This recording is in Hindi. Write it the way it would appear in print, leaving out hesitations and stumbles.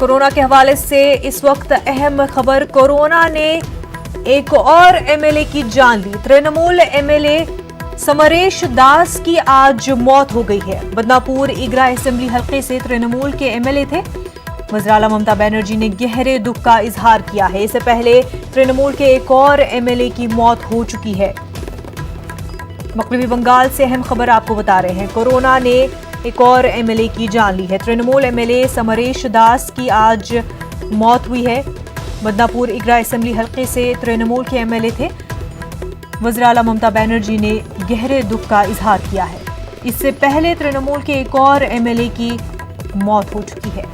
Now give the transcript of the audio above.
कोरोना के हवाले से इस वक्त अहम खबर। कोरोना ने एक और एमएलए की जान ली। तृणमूल एमएलए समरेश दास की आज मौत हो गई है। बदनापुर इगरा असेंबली हल्के से तृणमूल के एमएलए थे। वज़ीर-ए-आला ममता बनर्जी ने गहरे दुख का इजहार किया है। इससे पहले तृणमूल के एक और एमएलए की मौत हो चुकी है। मगरबी बंगाल से अहम खबर आपको बता रहे हैं। कोरोना ने एक और एमएलए की जान ली है। तृणमूल एमएलए समरेश दास की आज मौत हुई है। बदनापुर इगरा असेंबली हल्के से तृणमूल के एमएलए थे। वज़ीर-ए-आला ममता बनर्जी ने गहरे दुख का इजहार किया है। इससे पहले तृणमूल के एक और एमएलए की मौत हो चुकी है।